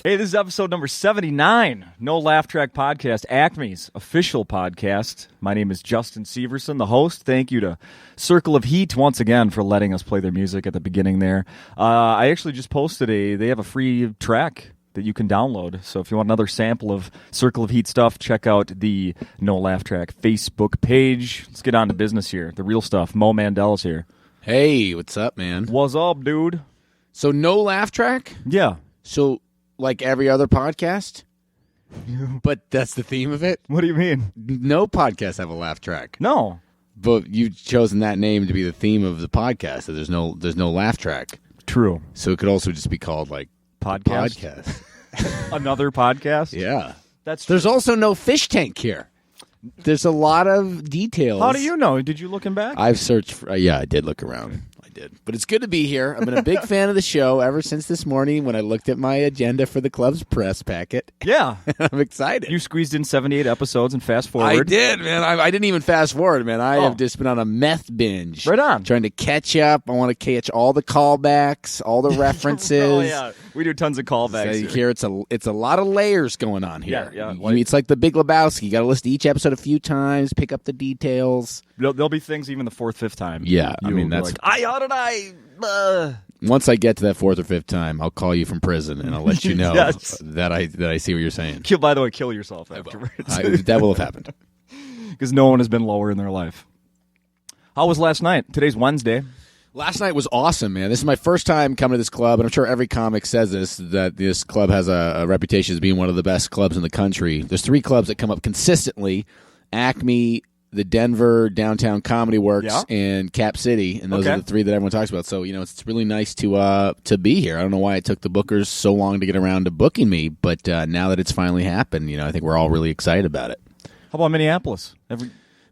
Hey, this is episode number 79, NoLaughTrack podcast, Acme's official podcast. My name is Justin Severson, the host. Thank you to Circle of Heat once again for letting us play their music at the beginning there. I actually just posted they have a free track that you can download. So if you want another sample of Circle of Heat stuff, check out the NoLaughTrack Facebook page. Let's get on to business here. The real stuff. Mo Mandel's here. Hey, what's up, man? What's up, dude? So NoLaughTrack? Yeah. So like every other podcast? But that's the theme of it? What do you mean? No podcasts have a laugh track. No. But you've chosen that name to be the theme of the podcast. So there's no laugh track. True. So it could also just be called like Podcast. Another podcast? Yeah. That's true. There's also no fish tank here. There's a lot of details. How do you know? Did you look him back? I've searched for I did look around. But it's good to be here. I've been a big fan of the show ever since this morning when I looked at my agenda for the club's press packet. Yeah. I'm excited. You squeezed in 78 episodes and fast forward. I did, man. I didn't even fast forward, man. I have just been on a meth binge. Right on. Trying to catch up. I want to catch all the callbacks, all the references. Oh, yeah. We do tons of callbacks. So here it's a lot of layers going on here. Yeah. It's like the Big Lebowski. You got to listen to each episode a few times, pick up the details. There'll be things even the fourth, fifth time. Yeah, I mean, that's... like, how did I... Once I get to that fourth or fifth time, I'll call you from prison and I'll let you know Yes. that I see what you're saying. By the way, kill yourself afterwards. That will have happened. Because no one has been lower in their life. How was last night? Today's Wednesday. Last night was awesome, man. This is my first time coming to this club, and I'm sure every comic says this, that this club has a reputation as being one of the best clubs in the country. There's three clubs that come up consistently: Acme, the Denver Downtown Comedy Works, and Cap City, and those are the three that everyone talks about. So, it's really nice to be here. I don't know why it took the bookers so long to get around to booking me, but now that it's finally happened, I think we're all really excited about it. How about Minneapolis?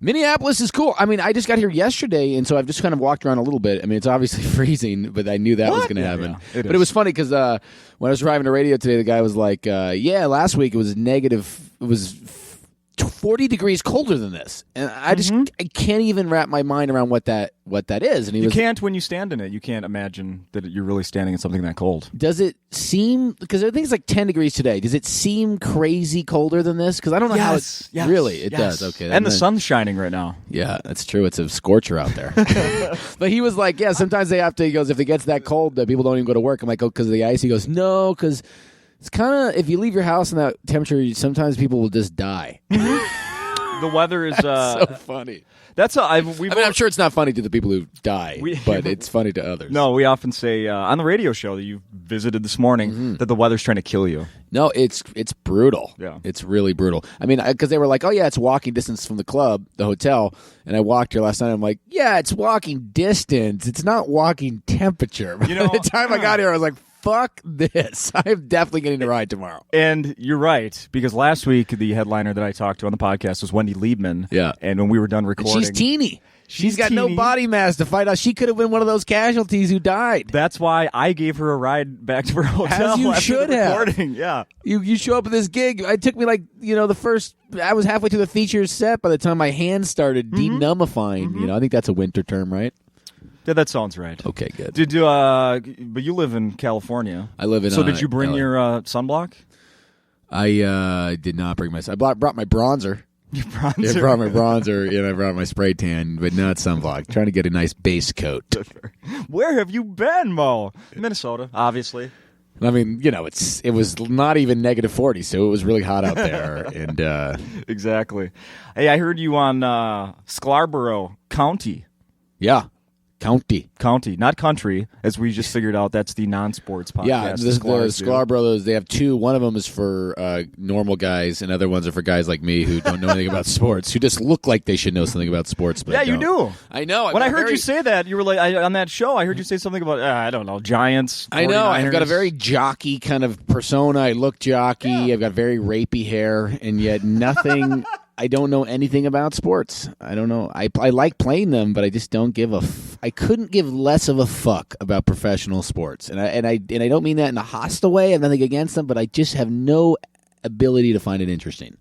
Minneapolis is cool. I mean, I just got here yesterday, and so I've just kind of walked around a little bit. I mean, it's obviously freezing, but I knew that was going to happen. Yeah, it was funny because when I was driving to radio today, the guy was like, last week it was 40 degrees colder than this, and I can't even wrap my mind around what that is. And you can't when you stand in it. You can't imagine that you're really standing in something that cold. Does it seem, because I think it's like 10 degrees today, does it seem crazy colder than this? Because I don't know how it's really. It does. Okay, and the sun's shining right now. Yeah, that's true. It's a scorcher out there. But he was like, sometimes they have to. He goes, if it gets that cold, people don't even go to work. I'm like, because of the ice. He goes, no, because it's kind of, if you leave your house in that temperature, sometimes people will just die. The weather is so funny. That's I'm sure it's not funny to the people who die, but it's funny to others. No, we often say on the radio show that you visited this morning that the weather's trying to kill you. No, it's brutal. Yeah, it's really brutal. I mean, because they were like, it's walking distance from the club, the hotel, and I walked here last night. I'm like, it's walking distance. It's not walking temperature. By the time I got here, I was like, fuck this. I'm definitely getting a ride tomorrow. And you're right, because last week the headliner that I talked to on the podcast was Wendy Liebman. Yeah. And when we were done recording... She's teeny. She's got no body mass to fight us. She could have been one of those casualties who died. That's why I gave her a ride back to her hotel. As you should have. Yeah. You show up at this gig. It took me I was halfway through the feature set by the time my hands started denumbifying. I think that's a winter term, right? Yeah, that sounds right. Okay, good. But you live in California. I live in. So did you bring LA. your sunblock? I did not bring my. I brought my bronzer. Your bronzer. I brought my bronzer, and I brought my spray tan, but not sunblock. Trying to get a nice base coat. Where have you been, Mo? Minnesota, obviously. I mean, it was not even negative 40, so it was really hot out there, and exactly. Hey, I heard you on Scarborough County. Yeah. County, not country, as we just figured out. That's the non-sports podcast. Yeah, the Sklar Brothers, they have two. One of them is for normal guys, and other ones are for guys like me who don't know anything about sports, who just look like they should know something about sports. But you do. I know. When I heard you say that, you were like, on that show, I heard you say something about, I don't know, Giants, 49ers. I know. I've got a very jockey kind of persona. I look jockey. Yeah. I've got very rapey hair, and yet nothing... I don't know anything about sports. I don't know. I like playing them, but I just don't give I couldn't give less of a fuck about professional sports, and I don't mean that in a hostile way. I have nothing against them, but I just have no ability to find it interesting.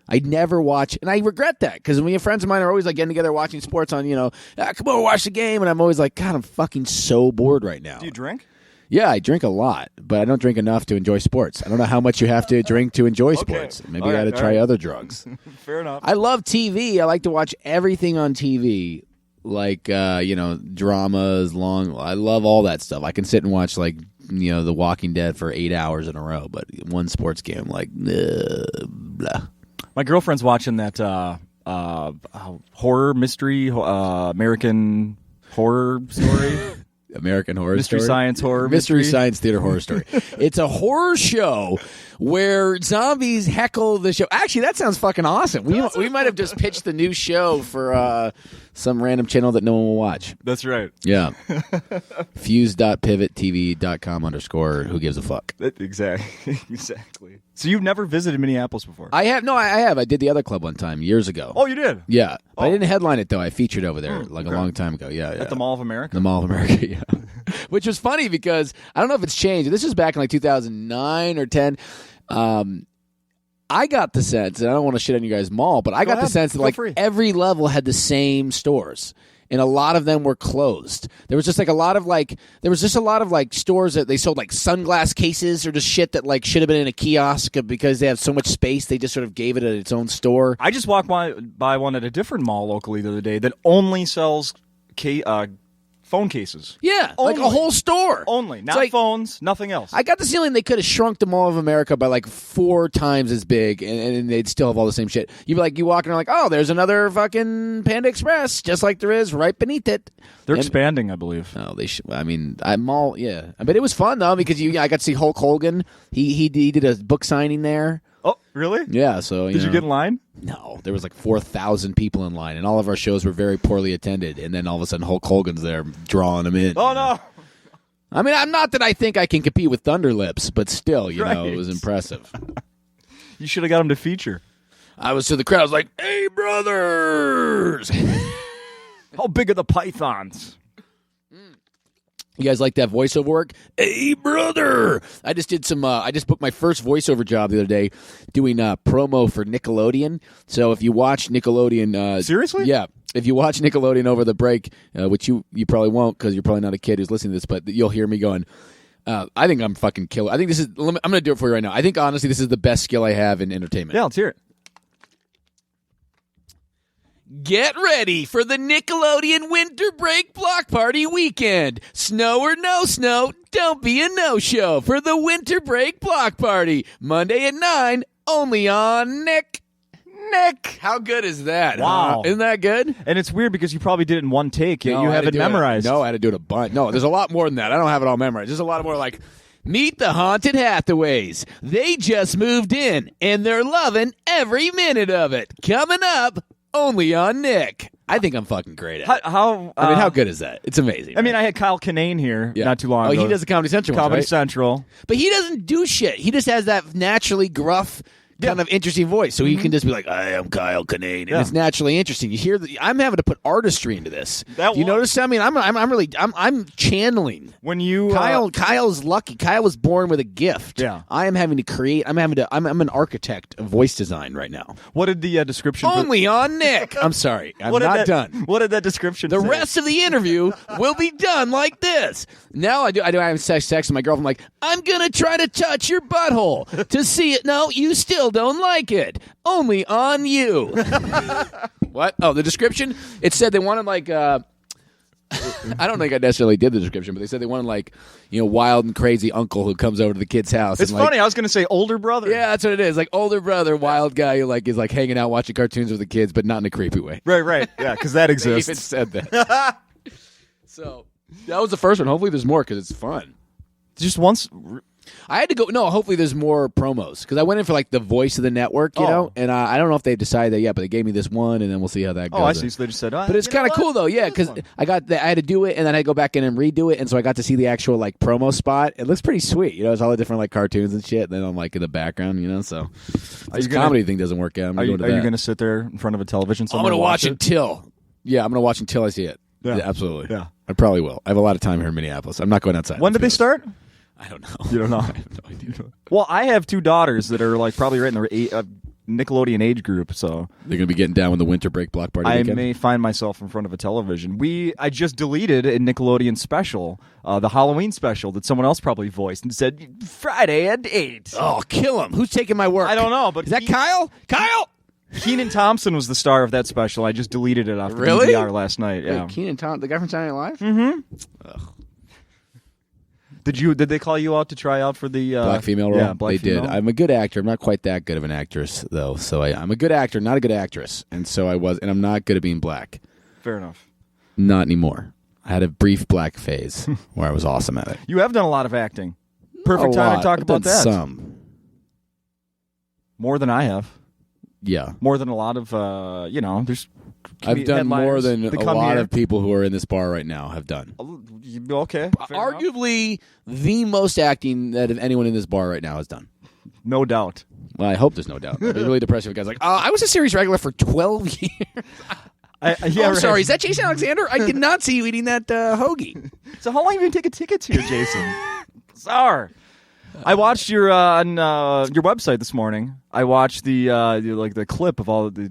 I never watch, and I regret that, because when friends of mine are always like getting together watching sports on, come over, watch the game, and I'm always like, God, I'm fucking so bored right now. Do you drink? Yeah, I drink a lot, but I don't drink enough to enjoy sports. I don't know how much you have to drink to enjoy sports. Maybe I got to try other drugs. Fair enough. I love TV. I like to watch everything on TV, like dramas, I love all that stuff. I can sit and watch The Walking Dead for 8 hours in a row, but one sports game, blah. My girlfriend's watching that horror mystery, American Horror Story. American Horror Mystery Story? Science Horror Mystery Science Theater Horror Story. It's a horror show where zombies heckle the show. Actually, that sounds fucking awesome. We might have just pitched the new show for some random channel that no one will watch. That's right. Yeah. Fuse.pivottv.com / who gives a fuck. Exactly. So you've never visited Minneapolis before? I have. No, I have. I did the other club one time years ago. Oh, you did? Yeah. But I didn't headline it, though. I featured over there a long time ago. Yeah. At the Mall of America? The Mall of America, yeah. Which was funny because I don't know if it's changed. This was back in 2009 or 10. I got the sense, and I don't want to shit on you guys' mall, but I got the sense that every level had the same stores. And a lot of them were closed. There was just a lot of stores that they sold sunglass cases or just shit that should have been in a kiosk because they have so much space. They just sort of gave it its own store. I just walked by one at a different mall locally the other day that only sells phone cases. Yeah, only. a whole store. Only. Not phones, nothing else. I got the feeling they could have shrunk the Mall of America by 4 times as big, and they'd still have all the same shit. You'd be you walk around oh, there's another fucking Panda Express, just like there is right beneath it. They're expanding, I believe. Oh, they should. I mean, yeah. But it was fun, though, because I got to see Hulk Hogan. He did a book signing there. Oh, really? Yeah, so Did you get in line? No, there was 4,000 people in line, and all of our shows were very poorly attended. And then all of a sudden, Hulk Hogan's there drawing them in. Oh no! I mean, I'm not that I think I can compete with Thunderlips, but still, it was impressive. You should have got him to feature. I was to the crowd. I was like, "Hey, brothers! How big are the pythons?" You guys like that voiceover work? Hey, brother! I just did I just booked my first voiceover job the other day doing promo for Nickelodeon. So if you watch Nickelodeon... Seriously? Yeah. If you watch Nickelodeon over the break, which you probably won't because you're probably not a kid who's listening to this, but you'll hear me going, I think I'm fucking killer. I think this is... I'm going to do it for you right now. I think, honestly, this is the best skill I have in entertainment. Yeah, let's hear it. Get ready for the Nickelodeon Winter Break Block Party Weekend. Snow or no snow, don't be a no-show for the Winter Break Block Party. Monday at 9, only on Nick. How good is that? Wow. Isn't that good? And it's weird because you probably did it in one take. You have it memorized. I had to do it a bunch. No, there's a lot more than that. I don't have it all memorized. There's a lot more meet the Haunted Hathaways. They just moved in, and they're loving every minute of it. Coming up, only on Nick. I think I'm fucking great at it. How good is that? It's amazing. I mean, I had Kyle Kinane here not too long ago. Oh, he does the Comedy Central ones, right? Central. But he doesn't do shit. He just has that naturally gruff kind of interesting voice. So he can just be like, I am Kyle Kinane. And it's naturally interesting. You hear I'm having to put artistry into this. You notice? I mean, I'm channeling. When you Kyle's lucky. Kyle was born with a gift. Yeah. I am having to create. I'm an architect of voice design right now. What did the description only on Nick. I'm sorry. I'm not done. What did that description say? The rest of the interview will be done like this. Now I have sex with my girlfriend. I'm like, I'm gonna try to touch your butthole to see it. No, you still don't like it. Only on you. What? Oh, the description? It said they wanted I don't think I necessarily did the description, but they said they wanted wild and crazy uncle who comes over to the kid's house. It's funny. I was going to say older brother. Yeah, that's what it is. Older brother, wild guy who is hanging out watching cartoons with the kids, but not in a creepy way. Right. Yeah, because that exists. They even said that. So that was the first one. Hopefully there's more because it's fun. Just once. I had to go. No, hopefully there's more promos because I went in for the voice of the network, you know, and I don't know if they decided that yet, but they gave me this one, and then we'll see how that goes. Oh, I see. So they just said, but it's kind of cool though, yeah, because I had to do it, and then I go back in and redo it, and so I got to see the actual promo spot. It looks pretty sweet, you know. It's all the different cartoons and shit. And then I'm in the background, you know. So this comedy thing doesn't work out. Are you going to sit there in front of a television? I'm going to watch until. Yeah, I'm going to watch until I see it. Yeah, absolutely. Yeah, I probably will. I have a lot of time here in Minneapolis. I'm not going outside. When did they start? I don't know. You don't know? I have no idea. Well, I have 2 daughters that are probably right in their Nickelodeon age group, so They're going to be getting down with the winter break block party I weekend? may find myself in front of a television. I just deleted a Nickelodeon special, the Halloween special that someone else probably voiced and said Friday at 8. Oh, kill him. Who's taking my work? I don't know, but Is that Kyle? Kyle! Keenan Thompson was the star of that special. I just deleted it off the Really? DVR last night. Yeah. Wait, Keenan Thompson, the guy from Saturday Night Live? Mm-hmm. Did they call you out to try out for the Black female role? Yeah, black they female. did. I'm a good actor. I'm not quite that good of an actress, though. So I'm a good actor, not a good actress. And so and I'm not good at being black. Fair enough. Not anymore. I had a brief black phase where I was awesome at it. You have done a lot of acting. Perfect A time lot. to talk I've about done that. Some. More than I have. Yeah. More than a lot of, there's I've done more headliners than that a come lot here. of people who are in this bar right now have done. Okay. fair enough. Arguably the most acting that anyone in this bar right now has done. No doubt. Well, I hope there's no doubt. It'd be really depressing if a guy's like, I was a series regular for 12 years. I'm sorry. Is that Jason Alexander? I did not see you eating that hoagie. So how long have you been taking tickets here, Jason? Bizarre. I watched your on your website this morning. I watched the clip of all of the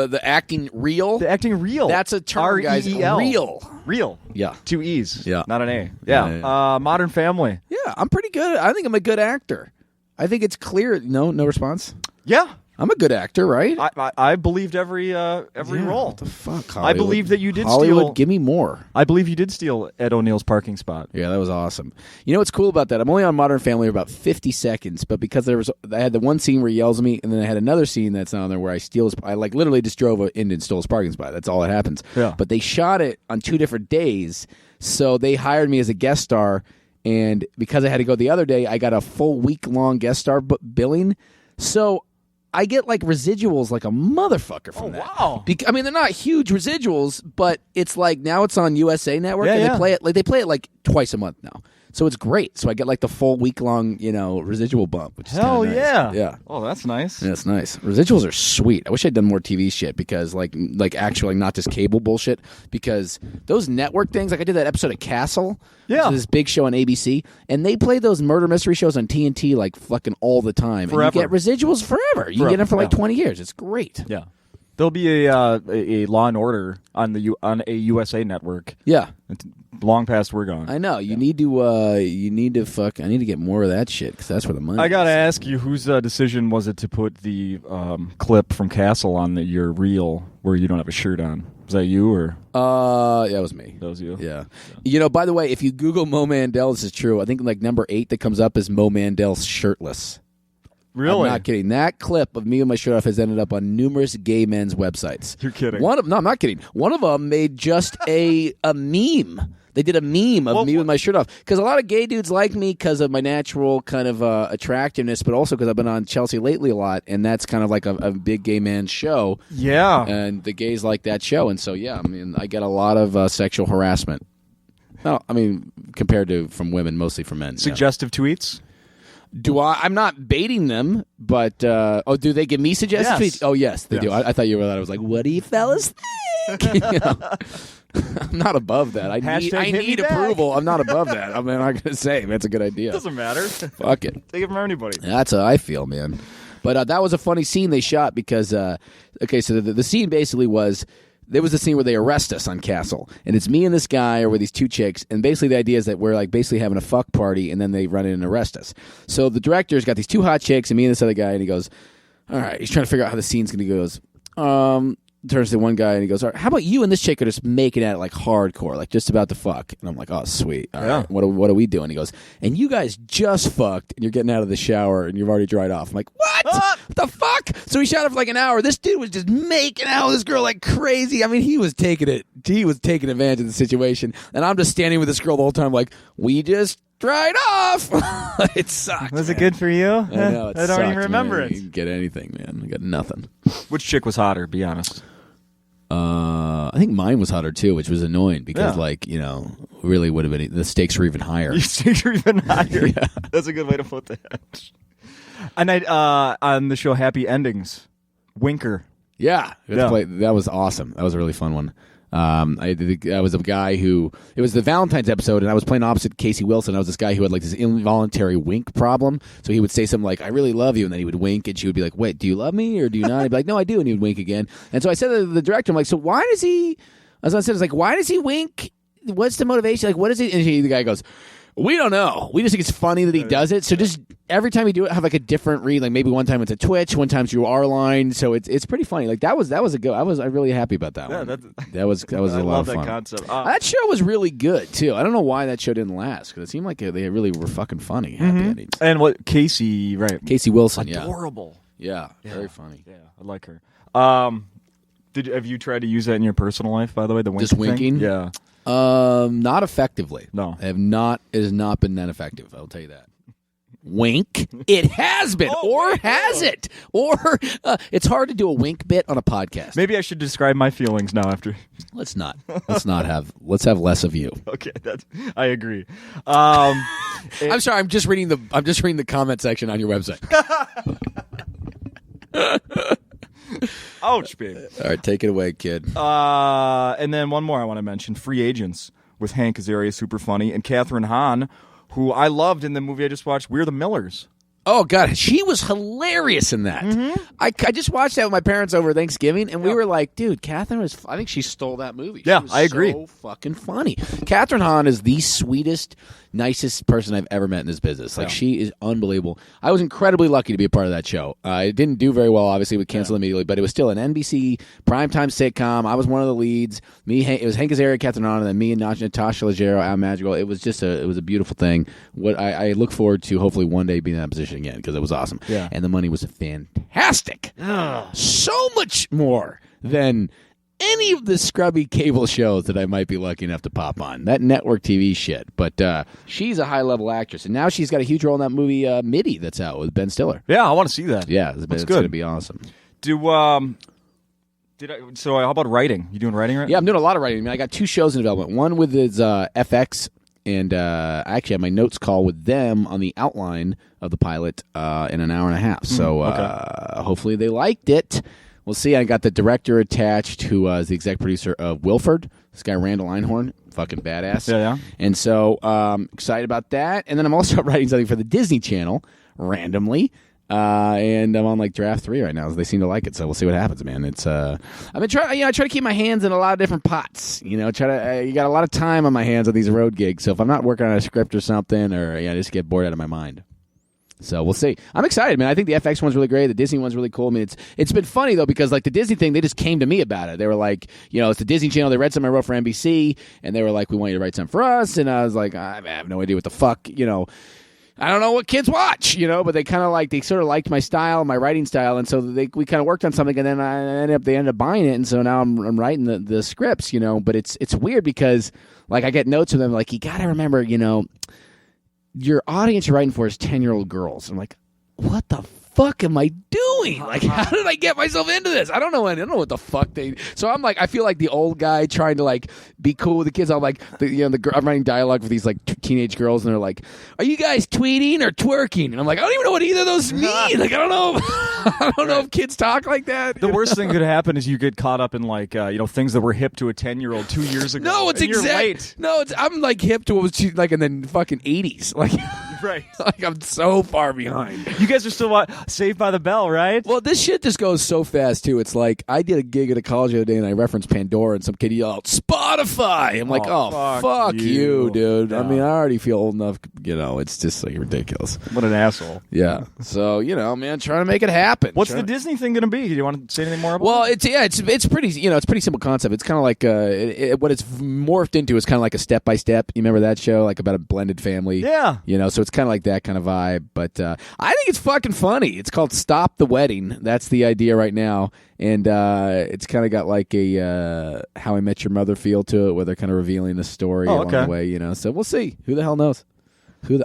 The acting reel? the acting reel. That's a term, guys. R-E-E-L. Real. Yeah. 2 E's. Yeah. Not an A. Yeah. Modern Family. Yeah, I'm pretty good. I think I'm a good actor. I think it's clear. No response? Yeah. I'm a good actor, right? I believed every role. What the fuck, Hollywood? I believe that you did Hollywood, steal. give me more. I believe you did steal Ed O'Neill's parking spot. Yeah, that was awesome. You know what's cool about that? I'm only on Modern Family for about 50 seconds, but because I had the one scene where he yells at me, and then I had another scene that's on there where I literally just drove in and stole his parking spot. That's all that happens. Yeah. But they shot it on 2 different days, so they hired me as a guest star, and because I had to go the other day, I got a full week-long guest star billing. So I get like residuals like a motherfucker from that. Wow. I mean, they're not huge residuals, but it's like now it's on USA Network, Yeah, and yeah. they play it like twice a month now. So it's great. So I get like the full week long, residual bump. Which is Hell kinda nice. yeah. Yeah. Oh, that's nice. Yeah, it's nice. Residuals are sweet. I wish I'd done more TV shit because like actually not just cable bullshit, because those network things, like I did that episode of Castle, Yeah. which is this big show on ABC, and they play those murder mystery shows on TNT like fucking all the time. Forever. And you get residuals forever. You get them for like 20 years. It's great. Yeah. There'll be a Law and Order on a USA Network. Yeah. It's long past we're gone. I know. You need to I need to get more of that shit because that's where the money I gotta is. ask you, whose decision was it to put the clip from Castle on your reel where you don't have a shirt on? Was that you or That was me. that was you? Yeah. By the way, if you Google Mo Mandel, this is true. I think like number 8 that comes up is Mo Mandel shirtless. Really? I'm not kidding. That clip of me with my shirt off has ended up on numerous gay men's websites. You're kidding. No, I'm not kidding. One of them made just a meme. They did a meme of me with my shirt off. Because a lot of gay dudes like me because of my natural kind of attractiveness, but also because I've been on Chelsea Lately a lot, and that's kind of like a big gay man's show. Yeah. And the gays like that show. And so, yeah, I mean, I get a lot of sexual harassment. No, I mean, compared to from women, mostly from men. Suggestive tweets? I'm not baiting them, but do they give me suggestions? Yes. Oh, yes, they Yes. do. I thought you were that. I was like, what do you fellas think? I'm not above that. I Hashtag hit me need back. approval. I'm not above that. I'm not going to say that's a good idea. Doesn't matter. Fuck it. Take it from anybody. That's how I feel, man. But that was a funny scene they shot because, so the scene basically was, there was a scene where they arrest us on Castle, and it's me and this guy or with these 2 chicks, and basically the idea is that we're like basically having a fuck party, and then they run in and arrest us. So the director's got these 2 hot chicks and me and this other guy, and he goes, all right, he's trying to figure out how the scene's going to go. He goes, turns to one guy and he goes, all right, how about you and this chick are just making at it like hardcore, like just about to fuck? And I'm like, oh, sweet. All right, what are we doing? He goes, and you guys just fucked and you're getting out of the shower and you've already dried off. I'm like, what? What the fuck? So he shot it for like an hour. This dude was just making out with this girl like crazy. I mean, he was taking advantage of the situation. And I'm just standing with this girl the whole time like, we just dried off. It sucked. Was it good for you? I know, I don't even remember it. it. You didn't get anything, man. I got nothing. Which chick was hotter, be honest? I think mine was hotter too, which was annoying because, really would have been the stakes were even higher. Your stakes are even higher. Yeah. That's a good way to put that. And on the show Happy Endings, Winker. Yeah, that was awesome. That was a really fun one. I was a guy who, it was the Valentine's episode, and I was playing opposite Casey Wilson. I was this guy who had like this involuntary wink problem. So he would say something like, "I really love you," and then he would wink, and she would be like, "Wait, do you love me or do you not?" He'd be like, "No, I do," and he would wink again. And so I said to the director, I'm like, "So why does he?" As I said, it's like, "Why does he wink? What's the motivation? Like, what is it?" And the guy goes, "We don't know. We just think it's funny that he does it. So just every time you do it, have like a different read. Like maybe one time it's a Twitch, one time it's your R line. So it's pretty funny. Like that was a go. I'm really happy about that one. That was a lot of fun. That concept. That show was really good too. I don't know why that show didn't last because it seemed like they really were fucking funny. Happy endings. And what Casey Wilson, adorable. Yeah, very funny. Yeah, I like her. Have you tried to use that in your personal life? By the way, the wink just winking. Yeah. Not effectively. No. I have not. It has not been that effective. I'll tell you that. Wink. It has been, has it? Or it's hard to do a wink bit on a podcast. Maybe I should describe my feelings now after. Let's not have. Let's have less of you. Okay, I agree. I'm sorry. I'm just reading the comment section on your website. Ouch, babe. All right, take it away, kid. And then one more I want to mention: Free Agents with Hank Azaria, super funny, and Catherine Hahn, who I loved in the movie I just watched, We're the Millers. Oh, God. She was hilarious in that. Mm-hmm. I just watched that with my parents over Thanksgiving, and we were like, dude, Catherine was... I think she stole that movie. Yeah, she was I agree. So fucking funny. Catherine Hahn is the sweetest, nicest person I've ever met in this business. Like, she is unbelievable. I was incredibly lucky to be a part of that show. It didn't do very well, obviously, it would cancel immediately, but it was still an NBC primetime sitcom. I was one of the leads. It was Hank Azaria, Catherine Hahn, and then me and Natasha Leggero, Al Madrigal. It was just it was a beautiful thing. What I look forward to hopefully one day being in that position again because it was awesome. Yeah. And the money was fantastic. So much more than any of the scrubby cable shows that I might be lucky enough to pop on. That network TV shit. But she's a high-level actress. And now she's got a huge role in that movie Mitty that's out with Ben Stiller. Yeah, I want to see that. Yeah, it's going to be awesome. So how about writing? You doing writing right now? Yeah, I'm doing a lot of writing. I got 2 shows in development. One with his FX, and I actually had my notes call with them on the outline of the pilot in an hour and a half. So hopefully they liked it. We'll see. I got the director attached who is the exec producer of Wilford. This guy, Randall Einhorn. Fucking badass. Yeah. And so excited about that. And then I'm also writing something for the Disney Channel randomly. And I'm on like draft 3 right now. They seem to like it, so we'll see what happens, man. It's I've been trying. I try to keep my hands in a lot of different pots. You got a lot of time on my hands on these road gigs. So if I'm not working on a script or something, or I just get bored out of my mind. So we'll see. I'm excited, man. I think the FX one's really great. The Disney one's really cool. I mean, it's been funny though because like the Disney thing, they just came to me about it. They were like, it's the Disney Channel. They read something I wrote for NBC, and they were like, "We want you to write something for us." And I was like, "I have no idea what the fuck, I don't know what kids watch, but they sort of liked my style, my writing style, and so we kind of worked on something, and then they ended up buying it, and so now I'm writing the scripts, but it's weird because like I get notes from them like you got to remember, your audience you're writing for is 10-year-old girls. I'm like, what the fuck am I doing? Like, how did I get myself into this? I don't know what the fuck they. So I'm like, I feel like the old guy trying to like be cool with the kids. I'm like, I'm writing dialogue with these like teenage girls, and they're like, "Are you guys tweeting or twerking?" And I'm like, I don't even know what either of those mean. Like, I don't know. I don't know if kids talk like that. The worst thing could happen is you get caught up in like things that were hip to a 10-year-old 2 years ago. No, it's exact. No, I'm like hip to what was like in the fucking 80s. Like, right. Like I'm so far behind. You guys are still Saved by the Bell, right? Well, this shit just goes so fast too. It's like I did a gig at a college the other day and I referenced Pandora and some kid yelled Spotify. I'm like, fuck you, dude. Yeah. I mean, I already feel old enough. It's just like ridiculous. What an asshole. Yeah. So man, trying to make it happen. What's the Disney thing going to be? Do you want to say anything more about? Well, it's pretty it's pretty simple concept. It's kind of like what it's morphed into is kind of like a step by step. You remember that show, like about a blended family? Yeah. So it's kind of like that kind of vibe. But I think it's fucking funny. It's called Stop the Wedding. That's the idea right now. And it's kind of got like a How I Met Your Mother feel to it, where they're kind of revealing the story along the way. So we'll see. Who the hell knows?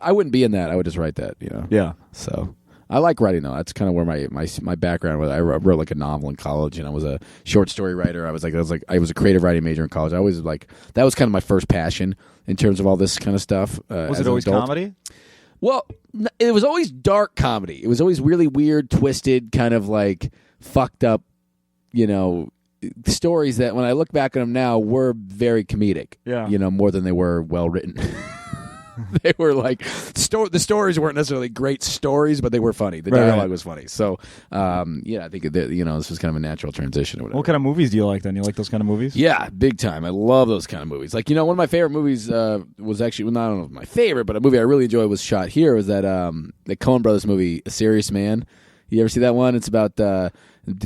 I wouldn't be in that. I would just write that. Yeah. So I like writing though. That's kind of where my background was. I wrote like a novel in college, and I was a short story writer. I was a creative writing major in college. I always that was kind of my first passion in terms of all this kind of stuff. Was it always comedy? Well, it was always dark comedy. It was always really weird, twisted, kind of like fucked up, stories that when I look back at them now were very comedic. Yeah. More than they were well written. They were like the stories weren't necessarily great stories, but they were funny. The dialogue was funny. So, I think this was kind of a natural transition. Or whatever. What kind of movies do you like then? You like those kind of movies? Yeah, big time. I love those kind of movies. Like, one of my favorite movies was actually, I don't know if my favorite, but a movie I really enjoyed was shot here. Was that the Coen Brothers movie, A Serious Man? You ever see that one? It's about the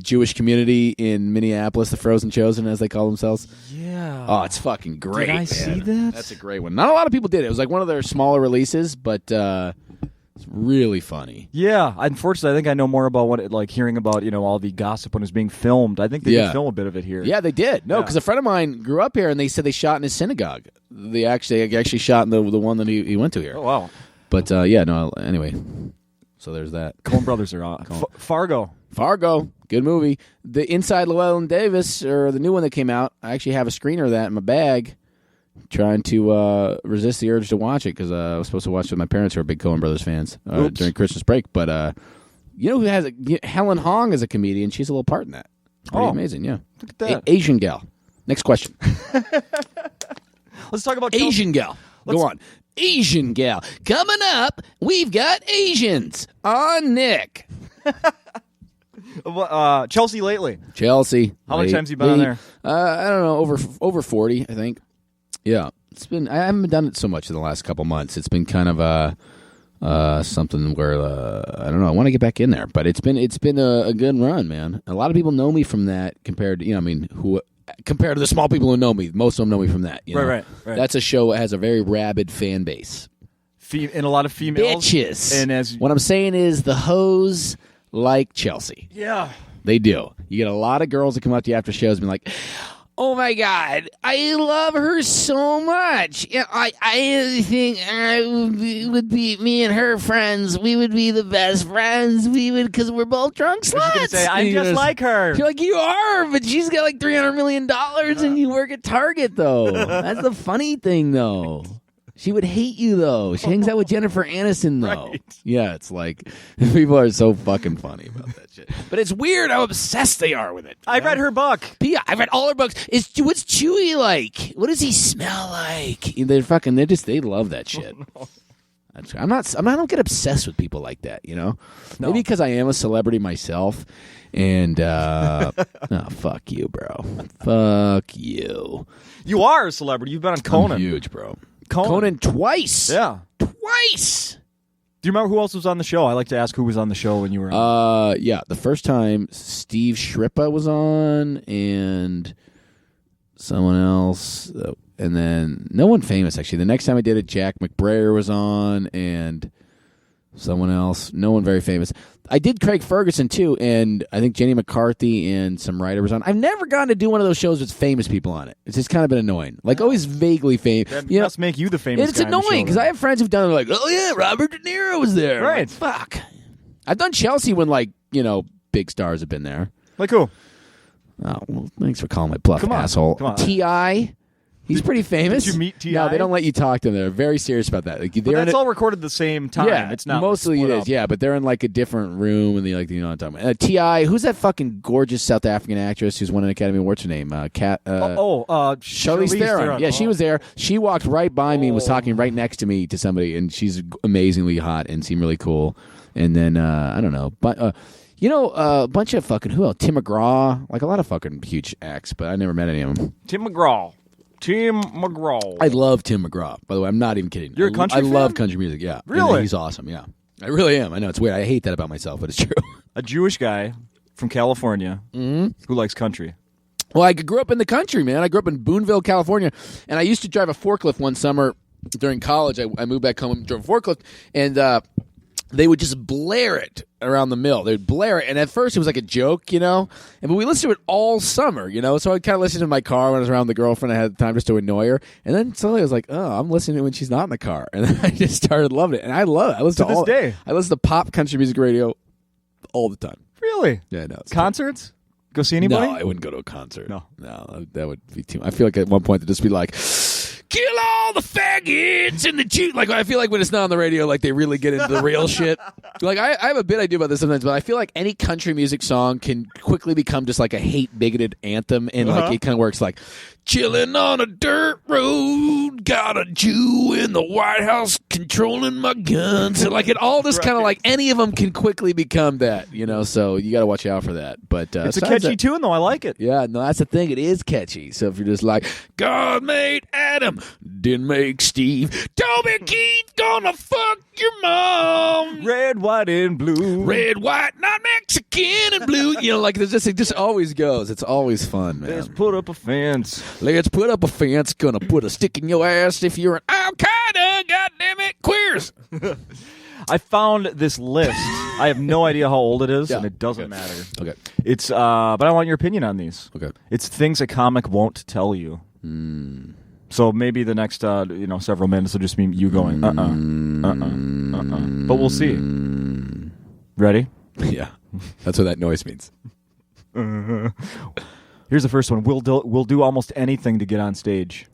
Jewish community in Minneapolis, the Frozen Chosen, as they call themselves. Yeah. Oh, it's fucking great. Did I see that? That's a great one. Not a lot of people did it. It was like one of their smaller releases, but it's really funny. Yeah. Unfortunately, I think I know more about hearing about, all the gossip when it was being filmed. I think they did film a bit of it here. Yeah, they did. No, because a friend of mine grew up here, and they said they shot in his synagogue. They actually shot in the one that he went to here. Oh, wow. But, anyway. So there's that. Coen Brothers are on. Fargo, good movie. The Inside Llewellyn Davis, or the new one that came out, I actually have a screener of that in my bag, trying to resist the urge to watch it, because I was supposed to watch it with my parents who are big Coen Brothers fans during Christmas break. But who has Helen Hong is a comedian. She's a little part in that. Pretty amazing, yeah. Look at that. Asian gal. Next question. Let's talk about Asian gal. Go on. Asian gal. Coming up, we've got Asians on Nick. Chelsea lately. Chelsea. How many times have you been on there? I don't know, over 40, I think. Yeah. I haven't done it so much in the last couple months. It's been kind of something where I don't know, I want to get back in there, but it's been a good run, man. A lot of people know me from that compared to, compared to the small people who know me. Most of them know me from that. Right. That's a show that has a very rabid fan base. And a lot of females. Bitches. And what I'm saying is the hoes like Chelsea. Yeah. They do. You get a lot of girls that come up to you after shows and be like, oh my God, I love her so much. I think would be me and her friends. We would be the best friends. We would, because we're both drunk sluts. Gonna say, I'm just like her. You're like, you are, but she's got like $300 million and you work at Target, though. That's the funny thing, though. She would hate you, though. She hangs out with Jennifer Aniston, though. Right. Yeah, it's like, people are so fucking funny about that shit. But it's weird how obsessed they are with it. I read her book. Yeah, I read all her books. What's Chewie like? What does he smell like? They love that shit. Oh, no. I don't get obsessed with people like that, No. Maybe because I am a celebrity myself. And, fuck you, bro. Fuck you. You are a celebrity. You've been on Conan. I'm huge, bro. Conan twice. Yeah. Twice. Do you remember who else was on the show? I like to ask who was on the show when you were on. Yeah. The first time, Steve Shrippa was on, and someone else. And then no one famous, actually. The next time I did it, Jack McBrayer was on, and someone else. No one very famous. I did Craig Ferguson, too, and I think Jenny McCarthy and some writer was on. I've never gotten to do one of those shows with famous people on it. It's just kind of been annoying. Like, always vaguely famous. That must make you the famous It's guy annoying, because I have friends who've done it like, oh, yeah, Robert De Niro was there. Right. Like, fuck. I've done Chelsea when, big stars have been there. Like who? Oh, well, thanks for calling my bluff, asshole. Come on. T.I., he's pretty famous. Did you meet T.I.? No, they don't let you talk to them. They're very serious about that. Like, but that's all recorded at the same time. Yeah, it's not mostly it is. up. Yeah, but they're in like a different room, and they what I'm talking about. T.I., who's that fucking gorgeous South African actress who's won an Academy Award? What's her name? Charlize Theron. Yeah, she was there. She walked right by me and was talking right next to me to somebody, and she's amazingly hot and seemed really cool. And then I don't know, but. A bunch of fucking who else? Tim McGraw, like a lot of fucking huge acts, but I never met any of them. Tim McGraw. I love Tim McGraw. By the way, I'm not even kidding. You're a country fan? I love country music. Yeah, really? And he's awesome. Yeah, I really am. I know it's weird. I hate that about myself, but it's true. A Jewish guy from California who likes country. Well, I grew up in the country, man. I grew up in Boonville, California, and I used to drive a forklift one summer during college. I moved back home and drove a forklift, and they would just blare it around the mill. They'd blare it, and at first it was like a joke, but we listened to it all summer, so I'd kind of listen to my car when I was around the girlfriend I had at the time just to annoy her, and then suddenly I was like, oh, I'm listening to it when she's not in the car, and then I just started loving it, and I love it. I listen to this day. I listen to pop country music radio all the time. Really? Yeah, no. Concerts? Go see anybody? No, I wouldn't go to a concert. No, that would be too. I feel like at one point they'd just be like, kill all the faggots and the Jews. Like, I feel like when it's not on the radio, like, they really get into the real shit. Like, I have a bit I do about this sometimes, but I feel like any country music song can quickly become just like a hate bigoted anthem, and like it kind of works like, chilling on a dirt road, got a Jew in the White House controlling my guns. So like it all just kind of like any of them can quickly become that, you know. So you got to watch out for that. But it's a catchy tune, though. I like it. Yeah, no, that's the thing. It is catchy. So if you're just like, God made Adam, didn't make Steve. Toby Keith gonna fuck your mom. Red, white, and blue. Red, white, not Mexican and blue. You know, like it just always goes. It's always fun, man. Let's put up a fence. Let's put up a fence. Gonna put a stick in your ass if you're an Al-Qaeda. Goddamn it, queers. I found this list. I have no idea how old it is, and it doesn't matter. Okay. It's but I want your opinion on these. Okay. It's things a comic won't tell you. So maybe the next several minutes will just be you going But we'll see. Ready? Yeah. That's what that noise means. Here's the first one. We'll do almost anything to get on stage.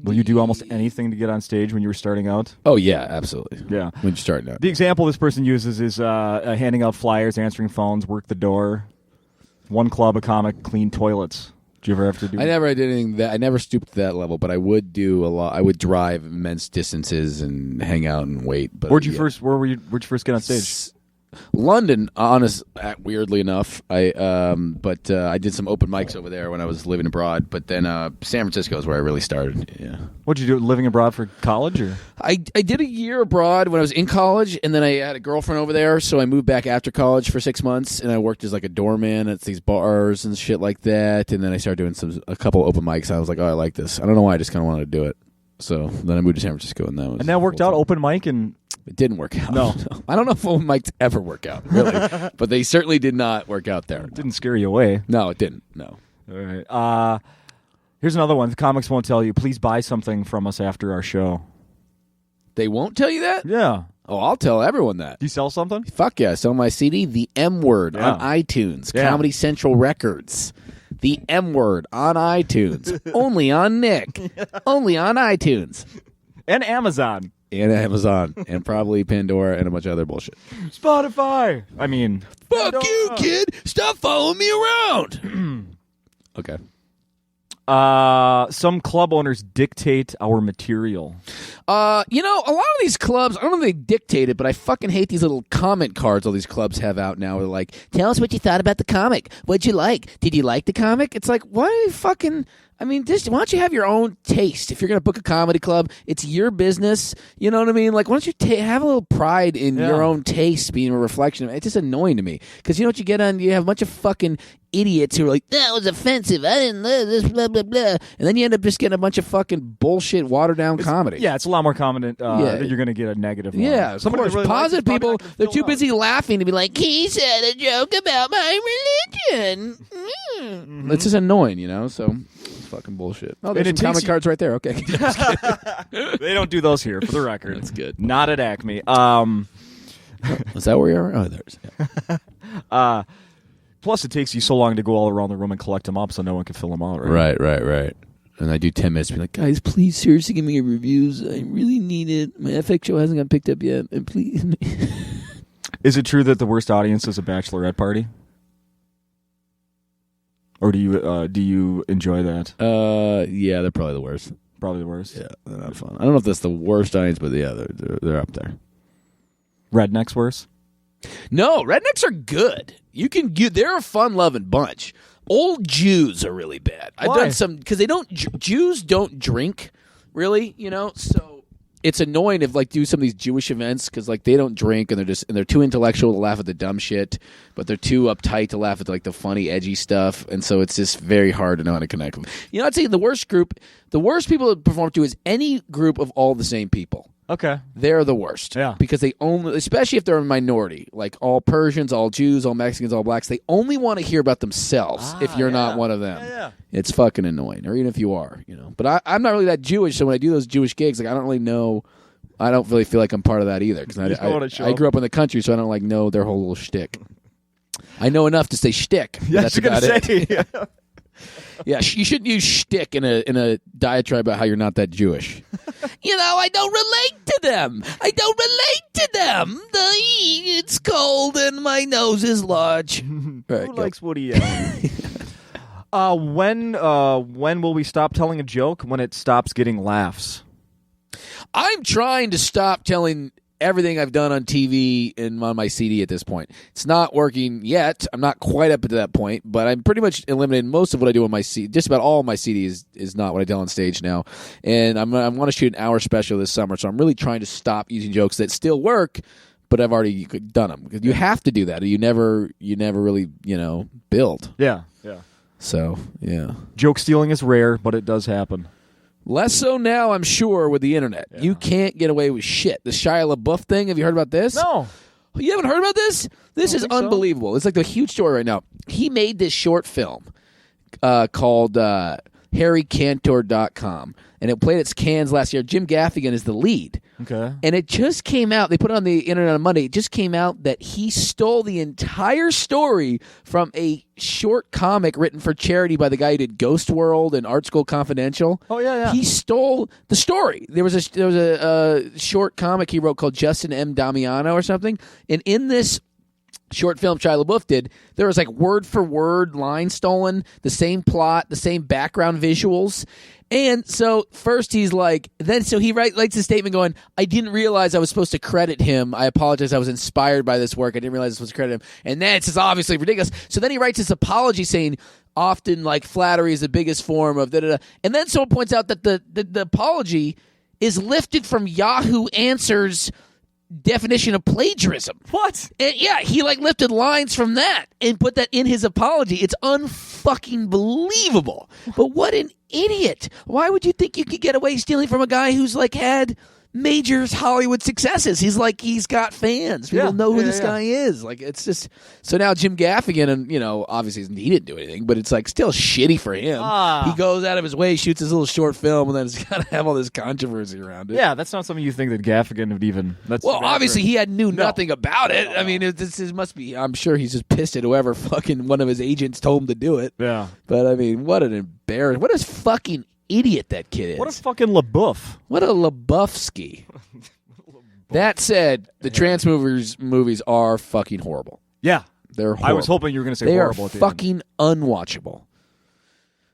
Will you do almost anything to get on stage when you were starting out? Oh, yeah, absolutely. Yeah. When you're starting out. The example this person uses is handing out flyers, answering phones, work the door. One club, a comic, clean toilets. Did you ever have to do I never did anything that. I never stooped to that level, but I would do a lot. I would drive immense distances and hang out and wait. But where'd you first get on stage? London, weirdly enough. I did some open mics over there when I was living abroad. But then San Francisco is where I really started. Yeah. What'd you do? Living abroad for college, or? I did a year abroad when I was in college, and then I had a girlfriend over there, so I moved back after college for 6 months, and I worked as like a doorman at these bars and shit like that. And then I started doing a couple open mics. And I was like, oh, I like this. I don't know why. I just kind of wanted to do it. So then I moved to San Francisco, and that worked out. Open mic and. It didn't work out. No. I don't know if open mics ever work out, really. But they certainly did not work out there. It didn't scare you away. No, it didn't. No. All right. Here's another one. The comics won't tell you. Please buy something from us after our show. They won't tell you that? Yeah. Oh, I'll tell everyone that. Do you sell something? Fuck yeah. I sell my CD, The M Word, on iTunes. Yeah. Comedy Central Records. The M Word on iTunes. Only on Nick. Only on iTunes. And Amazon. And Amazon. And probably Pandora and a bunch of other bullshit. Spotify. I mean. Fuck you, kid. Stop following me around. Okay. Some club owners dictate our material. A lot of these clubs, I don't know if they dictate it, but I fucking hate these little comment cards all these clubs have out now. They're like, tell us what you thought about the comic. What'd you like? Did you like the comic? It's like, why fucking... I mean, why don't you have your own taste? If you're going to book a comedy club, it's your business. You know what I mean? Like, why don't you have a little pride in your own taste being a reflection of it? It's just annoying to me. Because you know what you get on? You have a bunch of fucking idiots who are like, that was offensive. I didn't love this, blah, blah, blah. And then you end up just getting a bunch of fucking bullshit, watered-down comedy. Yeah, it's a lot more common that you're going to get a negative one. Yeah, of course. Really positive people, they're too busy laughing to be like, he said a joke about my religion. It's just annoying, you know? So... fucking bullshit. Oh, there's some comic cards right there. Okay. They don't do those here, for the record. That's good. Not at Acme. Is that where you are? Oh, there's. Yeah. Plus, it takes you so long to go all around the room and collect them up so no one can fill them out, right? Right. And I do 10 minutes to be like, guys, please, seriously, give me your reviews. I really need it. My FX show hasn't gotten picked up yet. And please. Is it true that the worst audience is a bachelorette party? Or do you enjoy that? Yeah, they're probably the worst. Probably the worst. Yeah, they're not fun. I don't know if that's the worst audience, but yeah, they're up there. Rednecks worse? No, rednecks are good. They're a fun-loving bunch. Old Jews are really bad. Why? I've done some because Jews don't drink really, you know. So it's annoying if do some of these Jewish events because they don't drink and they're too intellectual to laugh at the dumb shit, but they're too uptight to laugh at the funny, edgy stuff, and so it's just very hard to know how to connect with them. You know, I'd say the worst people to perform to is any group of all the same people. Okay. They're the worst. Yeah. Because they only, especially if they're a minority, like all Persians, all Jews, all Mexicans, all blacks, they only want to hear about themselves if you're not one of them. Yeah. It's fucking annoying, or even if you are, you know. But I'm not really that Jewish, so when I do those Jewish gigs, I don't really know, I don't really feel like I'm part of that either. Because I grew up in the country, so I don't know their whole little shtick. I know enough to say shtick. Yeah, that's about it. Yeah. Yeah, you shouldn't use shtick in a diatribe about how you're not that Jewish. I don't relate to them. It's cold and my nose is large. Right, Who likes Woody Allen? When will we stop telling a joke? When it stops getting laughs. I'm trying to stop telling everything I've done on TV and on my CD at this point. It's not working yet. I'm not quite up to that point, but I'm pretty much eliminating most of what I do on my CD. Just about all of my CD is not what I tell on stage now. And I want to shoot an hour special this summer, so I'm really trying to stop using jokes that still work, but I've already done them. You have to do that, or you never really, build. Yeah. So, yeah. Joke stealing is rare, but it does happen. Less so now, I'm sure, with the internet. Yeah. You can't get away with shit. The Shia LaBeouf thing, have you heard about this? No. You haven't heard about this? This is unbelievable. So. It's like the huge story right now. He made this short film called HarryCantor.com, and it played at Cannes last year. Jim Gaffigan is the lead. Okay. And it just came out, they put it on the internet on Monday, it just came out that he stole the entire story from a short comic written for charity by the guy who did Ghost World and Art School Confidential. Oh, yeah. He stole the story. There was a short comic he wrote called Justin M. Damiano or something, and in this short film Shia LaBeouf did, there was like word for word line stolen, the same plot, the same background visuals. And so first he's like, he writes a statement going, I didn't realize I was supposed to credit him. I apologize. I was inspired by this work. I didn't realize I was supposed to credit him. And then it's just obviously ridiculous. So then he writes this apology saying, often like flattery is the biggest form of da-da-da. And then someone points out that the apology is lifted from Yahoo Answers definition of plagiarism. What? And yeah, he like lifted lines from that and put that in his apology. It's unfucking believable. But what an idiot. Why would you think you could get away stealing from a guy who's like had major Hollywood successes? He's got fans. People know who this guy is. Like, it's just so now Jim Gaffigan, and obviously he didn't do anything, but it's like still shitty for him. He goes out of his way, shoots his little short film, and then it's got to have all this controversy around it. Yeah, that's not something you think that Gaffigan would even. Obviously he knew nothing about it. I mean, this must be. I'm sure he's just pissed at whoever fucking one of his agents told him to do it. Yeah, but I mean, what an embarrassment! What a fucking idiot that kid is. What a fucking LaBeouf. What a LaBeoufski. That said, the Transmovers movies are fucking horrible. Yeah. They're horrible. I was hoping you were going to say they horrible. They are fucking unwatchable.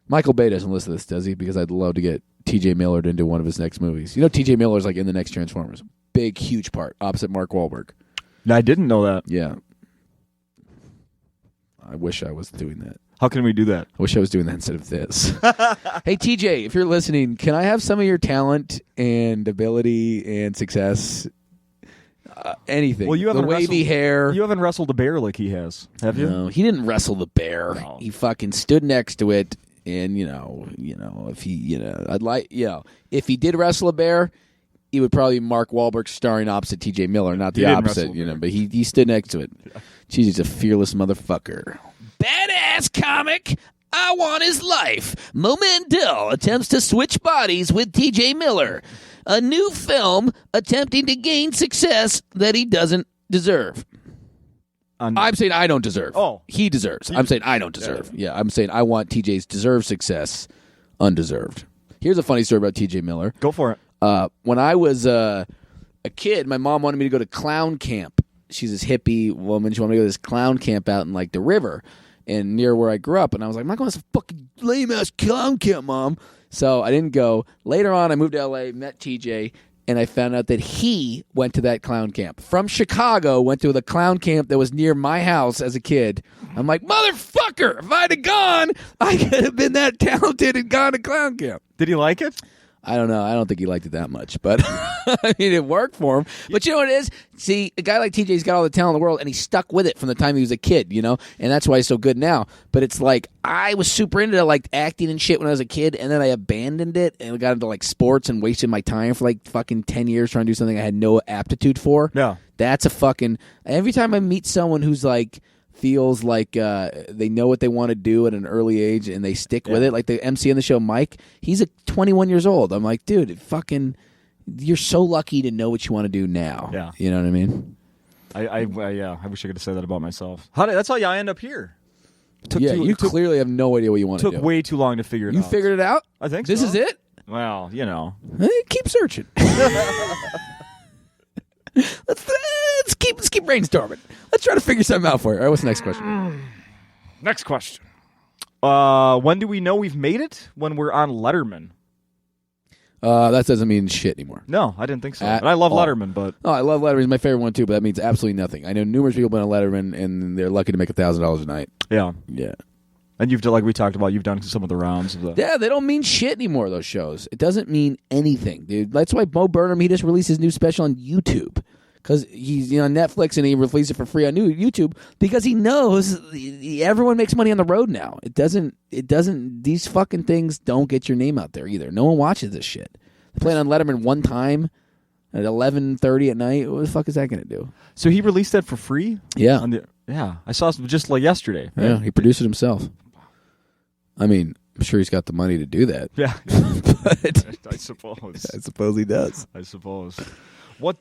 Michael Bay doesn't listen to this, does he? Because I'd love to get T.J. Miller into one of his next movies. T.J. Miller's like in the next Transformers. Big, huge part, opposite Mark Wahlberg. I didn't know that. Yeah. I wish I was doing that. How can we do that? I wish I was doing that instead of this. Hey, TJ, if you're listening, can I have some of your talent and ability and success? Anything. Well, you haven't the wavy hair. You haven't wrestled a bear like he has, have you? No, he didn't wrestle the bear. No. He fucking stood next to it, and if he, if he did wrestle a bear, he would probably be Mark Wahlberg starring opposite T.J. Miller, not the opposite, but he stood next to it. Yeah. Jeez, he's a fearless motherfucker. Badass comic. I want his life. Mandel attempts to switch bodies with T.J. Miller. A new film attempting to gain success that he doesn't deserve. I'm saying I don't deserve. Oh. He deserves. I'm saying I don't deserve. Yeah, I'm saying I want TJ's deserved success undeserved. Here's a funny story about T.J. Miller. Go for it. When I was a kid, my mom wanted me to go to clown camp. She's this hippie woman. She wanted me to go to this clown camp out in like the river and near where I grew up. And I was like, I'm not going to this fucking lame-ass clown camp, Mom. So I didn't go. Later on, I moved to L.A., met TJ, and I found out that he went to that clown camp. From Chicago, went to the clown camp that was near my house as a kid. I'm like, motherfucker, if I'd have gone, I could have been that talented and gone to clown camp. Did he like it? I don't know. I don't think he liked it that much, but I mean, it worked for him. But you know what it is? See, a guy like TJ's got all the talent in the world, and he stuck with it from the time he was a kid, and that's why he's so good now. But it's like, I was super into like acting and shit when I was a kid, and then I abandoned it and got into like sports and wasted my time for like fucking 10 years trying to do something I had no aptitude for. Yeah. That's a fucking, every time I meet someone who's like, feels like they know what they want to do at an early age and they stick with it. Like the MC on the show, Mike, he's 21 years old. I'm like, dude, fucking, you're so lucky to know what you want to do now. Yeah. You know what I mean? I wish I could say that about myself. That's how I end up here. You clearly have no idea what you want to do. Took way too long to figure it out. You figured it out? I think this so. is it? Well, Keep searching. Let's keep brainstorming. Let's try to figure something out for you. All right, what's the next question? Next question. When do we know we've made it? When we're on Letterman. That doesn't mean shit anymore. No, I didn't think so. And I love Letterman, but... Oh, I love Letterman. He's my favorite one, too, but that means absolutely nothing. I know numerous people been on Letterman, and they're lucky to make $1,000 a night. Yeah. Yeah. And you've done, like we talked about, you've done some of the rounds of the... Yeah, they don't mean shit anymore, those shows. It doesn't mean anything, dude. That's why Bo Burnham, he just released his new special on YouTube. Because he's on Netflix and he released it for free on YouTube because he knows everyone makes money on the road now. It doesn't, these fucking things don't get your name out there either. No one watches this shit. They play it on Letterman one time at 11:30 at night. What the fuck is that going to do? So he released that for free? Yeah. Yeah. I saw it just like yesterday. Right? Yeah, he produced it himself. I mean, I'm sure he's got the money to do that. Yeah. But I suppose. I suppose he does. I suppose. So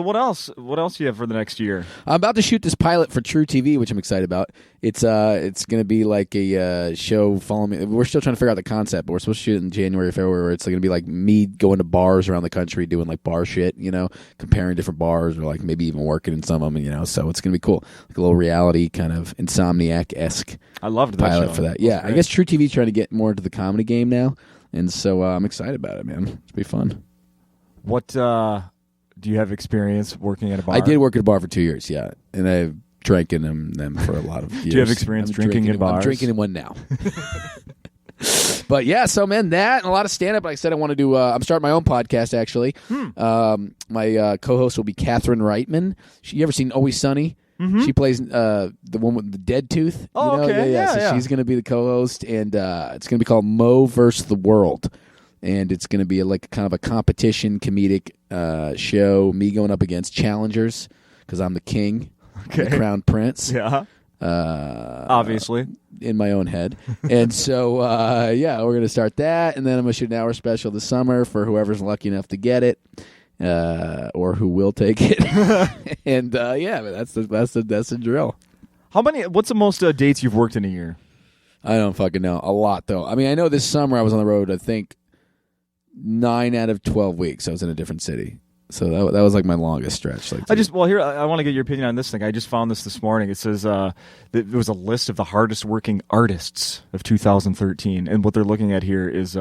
what else? What else do you have for the next year? I'm about to shoot this pilot for True TV, which I'm excited about. It's going to be like a show following me. We're still trying to figure out the concept, but we're supposed to shoot it in January or February, where it's going to be like me going to bars around the country doing like bar shit, comparing different bars or like maybe even working in some of them, so it's going to be cool. Like a little reality kind of Insomniac-esque I loved that pilot show. for that. Yeah, I guess True TV's trying to get more into the comedy game now, and so I'm excited about it, man. It'll be fun. What do you have experience working at a bar? I did work at a bar for 2 years, yeah, and I've drank in them for a lot of years. Do you have experience drinking in bars? I'm drinking in one now. But yeah, so man, that and a lot of stand-up. Like I said, I want to do. I'm starting my own podcast actually. My co-host will be Catherine Reitman. You ever seen Always Sunny? Mm-hmm. She plays the one with the dead tooth. Oh, okay, yeah. So she's going to be the co-host, and it's going to be called Mo versus the World. And it's going to be like kind of a competition comedic show. Me going up against challengers because I'm the king, the crown prince. Yeah, obviously in my own head. And so we're going to start that, and then I'm going to shoot an hour special this summer for whoever's lucky enough to get it, or who will take it. And that's the drill. What's the most dates you've worked in a year? I don't fucking know. A lot though. I mean, I know this summer I was on the road. I think 9 out of 12 weeks I was in a different city. So that was like my longest stretch. I want to get your opinion on this thing. I just found this morning. It says that there was a list of the hardest working artists of 2013, and what they're looking at here is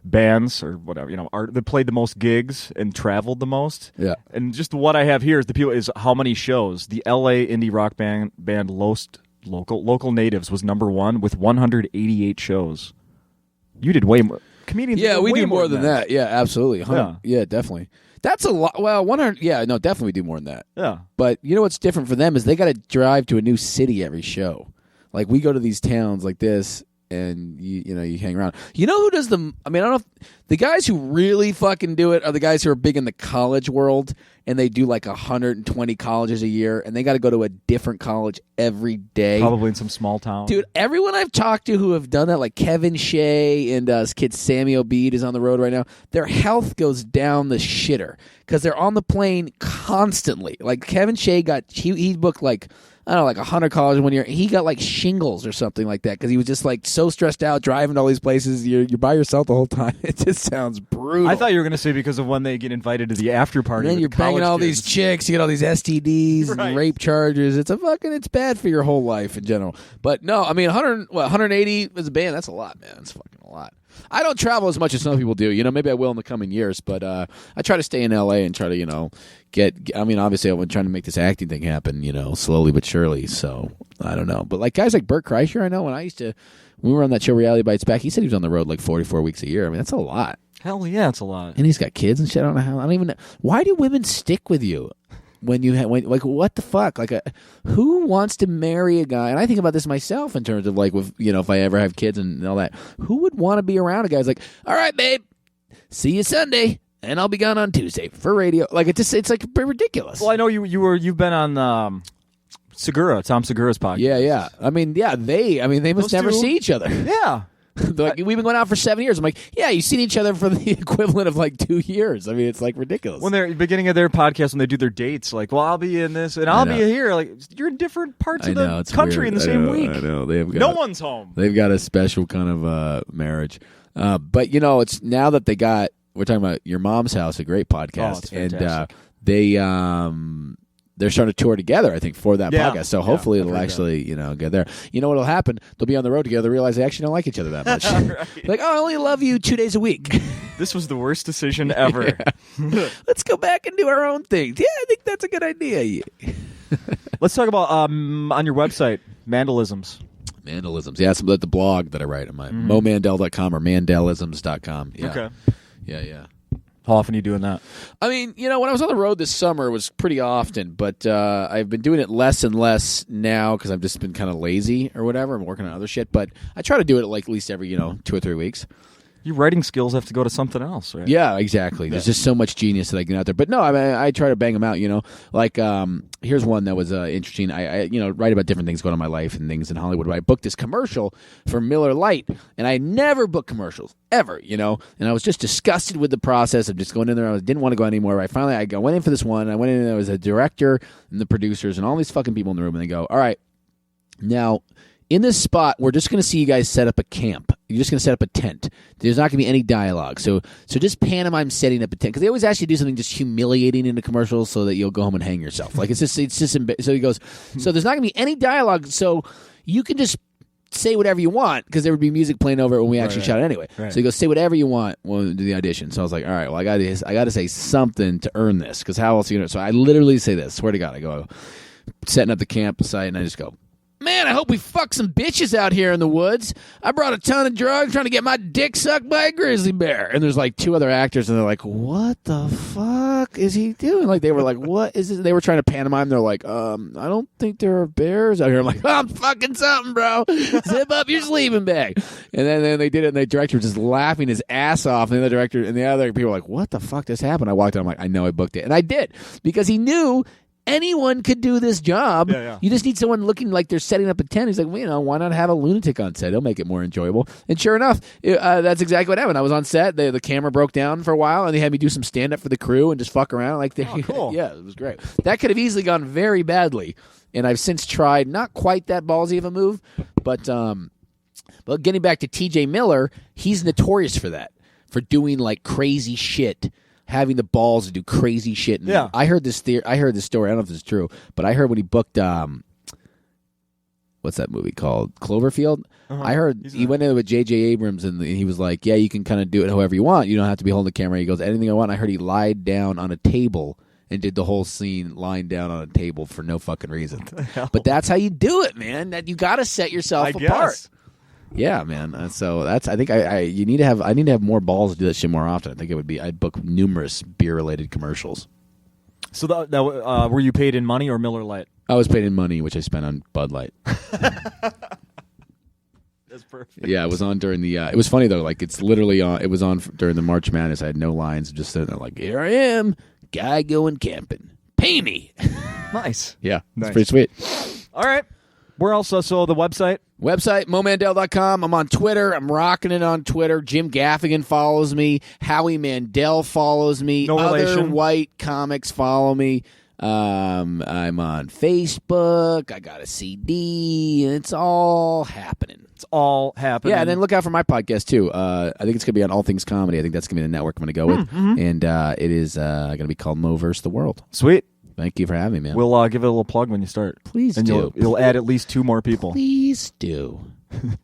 bands or whatever that played the most gigs and traveled the most. Yeah. And just what I have here is how many shows. The L.A. indie rock band Local Natives was number one with 188 shows. You did way more. Comedians. Yeah, we way do more than that. Yeah, absolutely. Yeah, definitely. That's a lot. Well, 100. Yeah, no, definitely do more than that. Yeah. But you know what's different for them is they got to drive to a new city every show. Like we go to these towns like this, and you hang around. You know who does the? I mean, I don't know. The guys who really fucking do it are the guys who are big in the college world, and they do like 120 colleges a year, and they got to go to a different college every day. Probably in some small town. Dude, everyone I've talked to who have done that, like Kevin Shea and his kid Sammy Obeid is on the road right now, their health goes down the shitter because they're on the plane constantly. Like Kevin Shea he booked like 100 colleges one year. He got like shingles or something like that because he was just like so stressed out driving to all these places. You're by yourself the whole time. It just sounds brutal. I thought you were going to say because of when they get invited to the after party. And then you're banging all these chicks. You get all these STDs and rape charges. It's bad for your whole life in general. But no, I mean 180 as a band. That's a lot, man. It's fucking a lot. I don't travel as much as some people do. Maybe I will in the coming years, but I try to stay in LA and try to, obviously I've been trying to make this acting thing happen, slowly but surely. So I don't know. But like guys like Bert Kreischer, I know when we were on that show Reality Bites Back, he said he was on the road like 44 weeks a year. I mean, that's a lot. Hell yeah, it's a lot. And he's got kids and shit. I don't even know. Why do women stick with you? When what the fuck? Like, who wants to marry a guy? And I think about this myself in terms of like, if I ever have kids and all that, who would want to be around a guy who's like, all right, babe, see you Sunday, and I'll be gone on Tuesday for radio. Like, it's like ridiculous. Well, I know you've been on Tom Segura's podcast. Yeah. They must never see each other. Yeah. They're like, we've been going out for 7 years. I'm like, yeah, you've seen each other for the equivalent of like 2 years. I mean, it's like ridiculous. When they're beginning of their podcast, when they do their dates, like, well, I'll be in this and I'll be here. Like, you're in different parts of the country weird. in the same week. I know. No one's home. They've got a special kind of marriage. But it's now that we're talking about Your Mom's House, a great podcast, it's fantastic. and they're starting to tour together, I think, for that podcast. So hopefully it'll actually, get there. You know what'll happen? They'll be on the road together, realize they actually don't like each other that much. Right. Like, I only love you 2 days a week. This was the worst decision ever. Let's go back and do our own thing. Yeah, I think that's a good idea. Let's talk about on your website, Mandelisms. Mandelisms. Yeah, it's the blog that I write on my momandel.com or mandelisms.com. Yeah. Okay. Yeah. How often are you doing that? I mean, when I was on the road this summer, it was pretty often, but I've been doing it less and less now because I've just been kind of lazy or whatever. I'm working on other shit, but I try to do it like at least every 2 or 3 weeks. Your writing skills have to go to something else, right? Yeah, exactly. There's just so much genius that I get out there. But no, I mean, I try to bang them out, Like, here's one that was interesting. I write about different things going on in my life and things in Hollywood. But I booked this commercial for Miller Lite, and I never book commercials, ever, And I was just disgusted with the process of just going in there. I didn't want to go anymore. I went in for this one. And I went in, and there was a director and the producers and all these fucking people in the room, and they go, all right, now, in this spot, we're just going to see you guys set up a camp. You're just going to set up a tent. There's not going to be any dialogue. So just pantomime setting up a tent. Because they always ask you to do something just humiliating in the commercials so that you'll go home and hang yourself. Like, it's just so he goes, so there's not going to be any dialogue. So you can just say whatever you want because there would be music playing over it when we actually shot it anyway. Right. So he goes, say whatever you want when we do the audition. So I was like, all right, well, I got to say something to earn this because how else are you going to? So I literally say this. Swear to God, I go, setting up the campsite, and I just go, man, I hope we fuck some bitches out here in the woods. I brought a ton of drugs trying to get my dick sucked by a grizzly bear. And there's like 2 other actors, and they're like, what the fuck is he doing? Like, they were like, what is this? They were trying to pantomime. They're like, I don't think there are bears out here. I'm like, I'm fucking something, bro. Zip up your sleeping bag. And then they did it, and the director was just laughing his ass off. And the director and the other people were like, what the fuck just happened? I walked out. I'm like, I know I booked it. And I did, because he knew anyone could do this job. Yeah. You just need someone looking like they're setting up a tent. He's like, well, why not have a lunatic on set? It'll make it more enjoyable. And sure enough, that's exactly what happened. I was on set. The camera broke down for a while, and they had me do some stand-up for the crew and just fuck around. Like, cool. Yeah, it was great. That could have easily gone very badly, and I've since tried not quite that ballsy of a move, but getting back to T.J. Miller, he's notorious for that, for doing like crazy shit. Having the balls to do crazy shit. And yeah. I heard this story. I don't know if this is true, but I heard when he booked what's that movie called? Cloverfield? I heard he went in with J.J. Abrams, and he was like, yeah, you can kind of do it however you want. You don't have to be holding the camera. He goes, anything I want. I heard he lied down on a table and did the whole scene lying down on a table for no fucking reason. But that's how you do it, man. That you got to set yourself apart. Guess. Yeah, man. So that's. I think I need to have more balls to do that shit more often. I think it would be. I'd book numerous beer related commercials. So were you paid in money or Miller Lite? I was paid in money, which I spent on Bud Light. That's perfect. Yeah, it was on during the. It was funny though. Like, it's literally on. It was on during the March Madness. I had no lines. Just sitting there like, here I am, guy going camping. Pay me. Nice. Yeah, nice. It's pretty sweet. All right. Where else? So the website? Website, momandel.com. I'm on Twitter. I'm rocking it on Twitter. Jim Gaffigan follows me. Howie Mandel follows me. No relation. Other white comics follow me. I'm on Facebook. I got a CD. It's all happening. It's all happening. Yeah, and then look out for my podcast, too. I think it's going to be on All Things Comedy. I think that's going to be the network I'm going to go with. And it is going to be called Mo vs. the World. Sweet. Thank you for having me, man. We'll give it a little plug when you start. Please and do. You'll add at least 2 more people. Please do.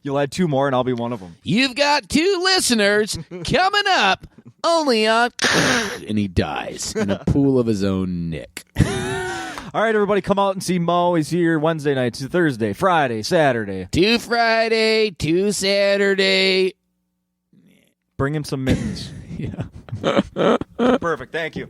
You'll add 2 more, and I'll be one of them. You've got 2 listeners coming up only on... and he dies in a pool of his own nick. All right, everybody, come out and see Mo. He's here Wednesday nights, Thursday, Friday, Saturday. 2 Friday, 2 Saturday. Bring him some mittens. Yeah. Perfect. Thank you.